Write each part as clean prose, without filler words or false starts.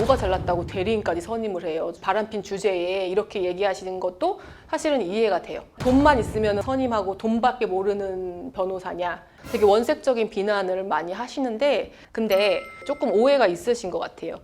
뭐가 잘났다고 대리인까지 선임을 해요. 바람핀 주제에 이렇게 얘기하시는 것도 사실은 이해가 돼요. 돈만 있으면 선임하고 돈밖에 모르는 변호사냐, 되게 원색적인 비난을 많이 하시는데, 근데 조금 오해가 있으신 것 같아요.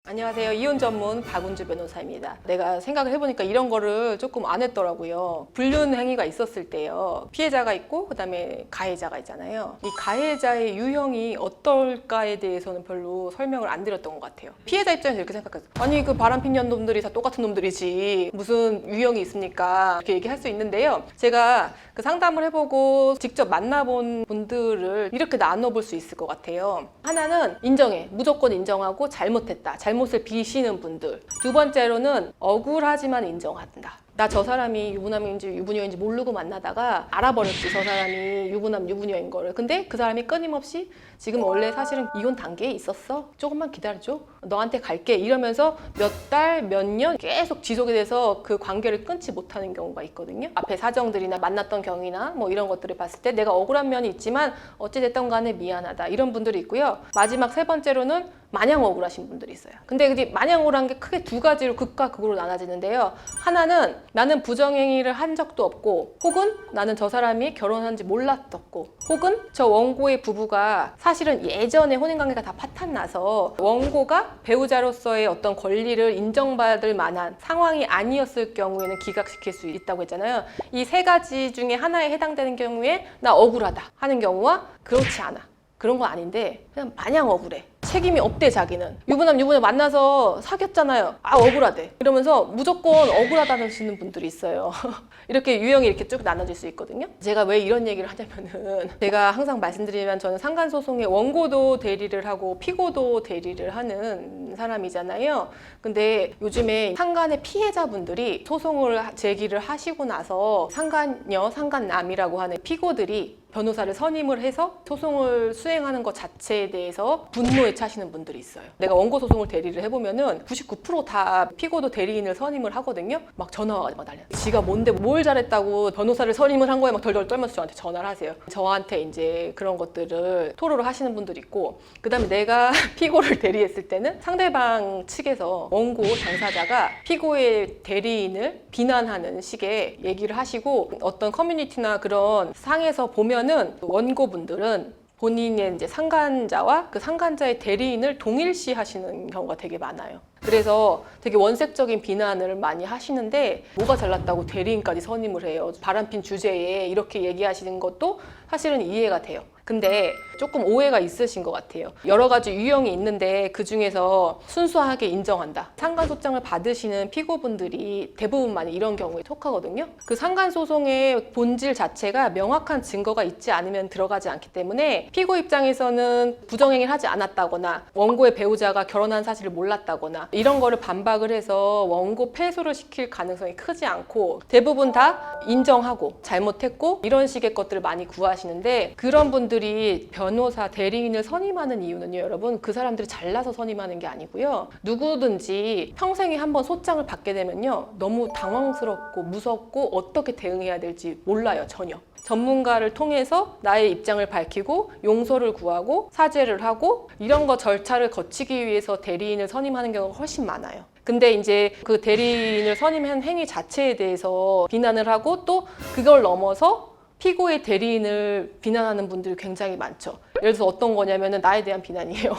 안녕하세요. 이혼 전문 박운주 변호사입니다. 내가 생각을 해보니까 이런 거를 조금 안 했더라고요. 불륜 행위가 있었을 때요. 피해자가 있고 그다음에 가해자가 있잖아요. 이 가해자의 유형이 어떨까에 대해서는 별로 설명을 안 드렸던 것 같아요. 피해자 입장에서 이렇게 생각했어요. 아니 그 바람핀년 놈들이 다 똑같은 놈들이지 무슨 유형이 있습니까? 이렇게 얘기할 수 있는데요. 제가 그 상담을 해보고 직접 만나본 분들을 이렇게 나눠볼 수 있을 것 같아요. 하나는 인정해. 무조건 인정하고 잘못했다. 잘못을 비시는 분들. 두 번째로는 억울하지만 인정한다. 나 저 사람이 유부남인지 유부녀인지 모르고 만나다가 알아버렸지. 저 사람이 유부남 유부녀인 거를. 근데 그 사람이 끊임없이 지금 원래 사실은 이혼 단계에 있었어. 조금만 기다려줘. 너한테 갈게. 이러면서 몇 달, 몇 년 계속 지속이 돼서 그 관계를 끊지 못하는 경우가 있거든요. 앞에 사정들이나 만났던 경위나 뭐 이런 것들을 봤을 때 내가 억울한 면이 있지만 어찌됐든 간에 미안하다. 이런 분들이 있고요. 마지막 세 번째로는 마냥 억울하신 분들이 있어요. 근데 마냥 억울한 게 크게 두 가지로 극과 극으로 나눠지는데요. 하나는 나는 부정행위를 한 적도 없고, 혹은 나는 저 사람이 결혼한지 몰랐었고, 혹은 저 원고의 부부가 사실은 예전에 혼인관계가 다 파탄나서 원고가 배우자로서의 어떤 권리를 인정받을 만한 상황이 아니었을 경우에는 기각시킬 수 있다고 했잖아요. 이 세 가지 중에 하나에 해당되는 경우에 나 억울하다 하는 경우와 그렇지 않아. 그런 거 아닌데 그냥 마냥 억울해. 책임이 없대. 자기는 유부남 유부녀 만나서 사귀었잖아요. 아 억울하대. 이러면서 무조건 억울하다는 분들이 있어요. 이렇게 유형이 이렇게 쭉 나눠질 수 있거든요. 제가 왜 이런 얘기를 하냐면은 제가 항상 말씀드리면 저는 상간소송에 원고도 대리를 하고 피고도 대리를 하는 사람이잖아요. 근데 요즘에 상간의 피해자분들이 소송을 제기를 하시고 나서 상간녀, 상간남이라고 하는 피고들이 변호사를 선임을 해서 소송을 수행하는 것 자체에 대해서 분노에 차시는 분들이 있어요. 내가 원고 소송을 대리를 해보면은 99% 다 피고도 대리인을 선임을 하거든요. 막 전화 와가지고 막 난리야. 지가 뭔데 뭘 잘했다고 변호사를 선임을 한 거에 막 덜덜 떨면서 저한테 전화를 하세요. 저한테 이제 그런 것들을 토로를 하시는 분들이 있고, 그 다음에 내가 피고를 대리했을 때는 상대방 측에서 원고 당사자가 피고의 대리인을 비난하는 식의 얘기를 하시고, 어떤 커뮤니티나 그런 상에서 보면은 원고분들은 본인의 이제 상간자와 그 상간자의 대리인을 동일시 하시는 경우가 되게 많아요. 그래서 되게 원색적인 비난을 많이 하시는데 뭐가 잘났다고 대리인까지 선임을 해요. 바람핀 주제에 이렇게 얘기하시는 것도 사실은 이해가 돼요. 근데 조금 오해가 있으신 것 같아요. 여러 가지 유형이 있는데 그 중에서 순수하게 인정한다. 상간소장을 받으시는 피고분들이 대부분 많이 이런 경우에 속하거든요. 그 상간소송의 본질 자체가 명확한 증거가 있지 않으면 들어가지 않기 때문에 피고 입장에서는 부정행위를 하지 않았다거나 원고의 배우자가 결혼한 사실을 몰랐다거나 이런 거를 반박을 해서 원고 패소를 시킬 가능성이 크지 않고, 대부분 다 인정하고 잘못했고 이런 식의 것들을 많이 구하시는데, 그런 분들이 변호사 대리인을 선임하는 이유는요, 여러분, 그 사람들이 잘나서 선임하는 게 아니고요. 누구든지 평생에 한번 소장을 받게 되면요, 너무 당황스럽고 무섭고 어떻게 대응해야 될지 몰라요. 전혀. 전문가를 통해서 나의 입장을 밝히고 용서를 구하고 사죄를 하고 이런 거 절차를 거치기 위해서 대리인을 선임하는 경우가 훨씬 많아요. 근데 이제 그 대리인을 선임한 행위 자체에 대해서 비난을 하고, 또 그걸 넘어서 피고의 대리인을 비난하는 분들이 굉장히 많죠. 예를 들어서 어떤 거냐면은 나에 대한 비난이에요.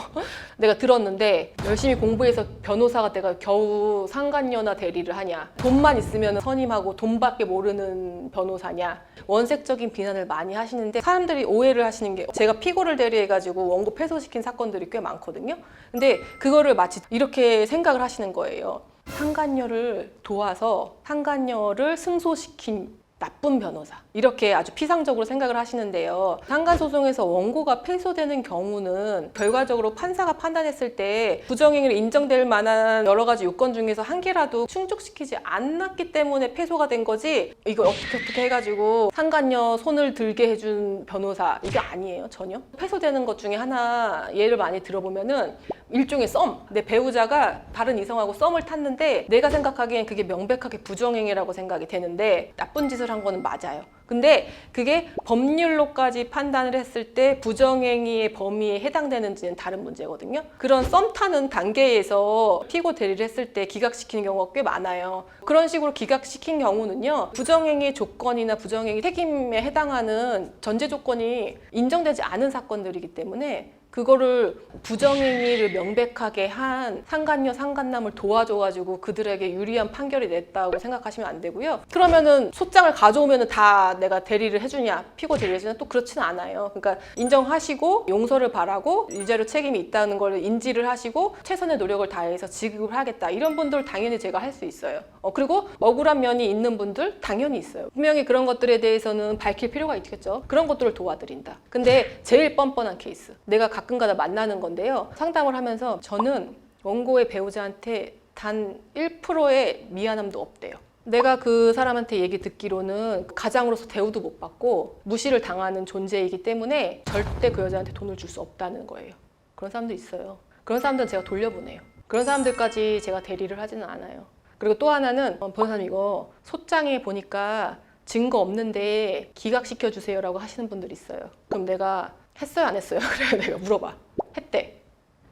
내가 들었는데 열심히 공부해서 변호사가 내가 겨우 상간녀나 대리를 하냐, 돈만 있으면 선임하고 돈밖에 모르는 변호사냐, 원색적인 비난을 많이 하시는데, 사람들이 오해를 하시는 게 제가 피고를 대리해가지고 원고 패소시킨 사건들이 꽤 많거든요. 근데 그거를 마치 이렇게 생각을 하시는 거예요. 상간녀를 도와서 상간녀를 승소시킨 나쁜 변호사, 이렇게 아주 피상적으로 생각을 하시는데요. 상간소송에서 원고가 패소되는 경우는 결과적으로 판사가 판단했을 때 부정행위를 인정될 만한 여러 가지 요건 중에서 한 개라도 충족시키지 않았기 때문에 패소가 된 거지, 이거 어떻게 해가지고 상간녀 손을 들게 해준 변호사, 이게 아니에요. 전혀. 패소되는 것 중에 하나 예를 많이 들어보면은 일종의 썸. 내 배우자가 다른 이성하고 썸을 탔는데 내가 생각하기엔 그게 명백하게 부정행위라고 생각이 되는데 나쁜 짓을 한 거는 맞아요. 근데 그게 법률로까지 판단을 했을 때 부정행위의 범위에 해당되는지는 다른 문제거든요. 그런 썸 타는 단계에서 피고 대리를 했을 때 기각시키는 경우가 꽤 많아요. 그런 식으로 기각시킨 경우는요, 부정행위 조건이나 부정행위 책임에 해당하는 전제 조건이 인정되지 않은 사건들이기 때문에 그거를 부정행위를 명백하게 한 상간녀, 상간남을 도와줘가지고 그들에게 유리한 판결이 냈다고 생각하시면 안 되고요. 그러면은 소장을 가져오면은 다 내가 대리를 해주냐, 피고 대리를 해주냐, 또 그렇지는 않아요. 그러니까 인정하시고 용서를 바라고 위자료 책임이 있다는 걸 인지를 하시고 최선의 노력을 다해서 지급을 하겠다. 이런 분들 당연히 제가 할 수 있어요. 그리고 억울한 면이 있는 분들 당연히 있어요. 분명히 그런 것들에 대해서는 밝힐 필요가 있겠죠. 그런 것들을 도와드린다. 근데 제일 뻔뻔한 케이스. 내가 가끔가다 만나는 건데요. 상담을 하면서 저는 원고의 배우자한테 단 1%의 미안함도 없대요. 내가 그 사람한테 얘기 듣기로는 가장으로서 대우도 못 받고 무시를 당하는 존재이기 때문에 절대 그 여자한테 돈을 줄 수 없다는 거예요. 그런 사람도 있어요. 그런 사람들은 제가 돌려보내요. 그런 사람들까지 제가 대리를 하지는 않아요. 그리고 또 하나는 변호사님 이거 소장에 보니까 증거 없는데 기각시켜 주세요라고 하시는 분들이 있어요. 그럼 내가 했어요, 안 했어요? 그래요, 내가 물어봐. 했대.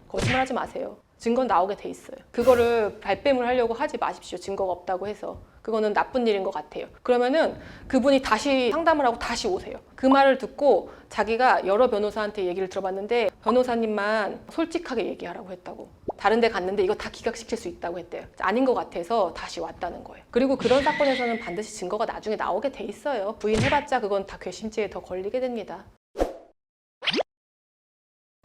거짓말하지 마세요. 증거는 나오게 돼 있어요. 그거를 발뺌을 하려고 하지 마십시오. 증거가 없다고 해서. 그거는 나쁜 일인 것 같아요. 그러면은 그분이 다시 상담을 하고 다시 오세요. 그 말을 듣고 자기가 여러 변호사한테 얘기를 들어봤는데 변호사님만 솔직하게 얘기하라고 했다고. 다른 데 갔는데 이거 다 기각시킬 수 있다고 했대요. 아닌 것 같아서 다시 왔다는 거예요. 그리고 그런 사건에서는 반드시 증거가 나중에 나오게 돼 있어요. 부인해봤자 그건 다 괘씸죄에 더 걸리게 됩니다.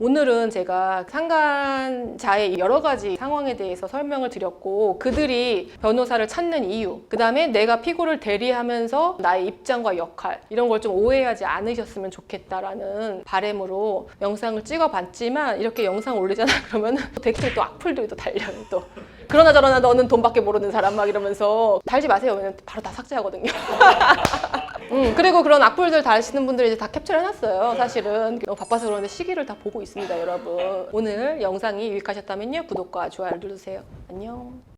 오늘은 제가 상간자의 여러 가지 상황에 대해서 설명을 드렸고 그들이 변호사를 찾는 이유, 그 다음에 내가 피고를 대리하면서 나의 입장과 역할 이런 걸 좀 오해하지 않으셨으면 좋겠다라는 바람으로 영상을 찍어봤지만 이렇게 영상 올리잖아 그러면 댓글에 또 악플들이 또 달려요. 또 그러나 저러나 너는 돈밖에 모르는 사람 막 이러면서 달지 마세요. 왜냐면 바로 다 삭제하거든요. 그리고 그런 악플들 달시는 분들이 이제 다 캡처를 해놨어요. 사실은 너무 바빠서 그런데 시기를 다 보고 있습니다, 여러분. 오늘 영상이 유익하셨다면요, 구독과 좋아요를 눌러주세요. 안녕.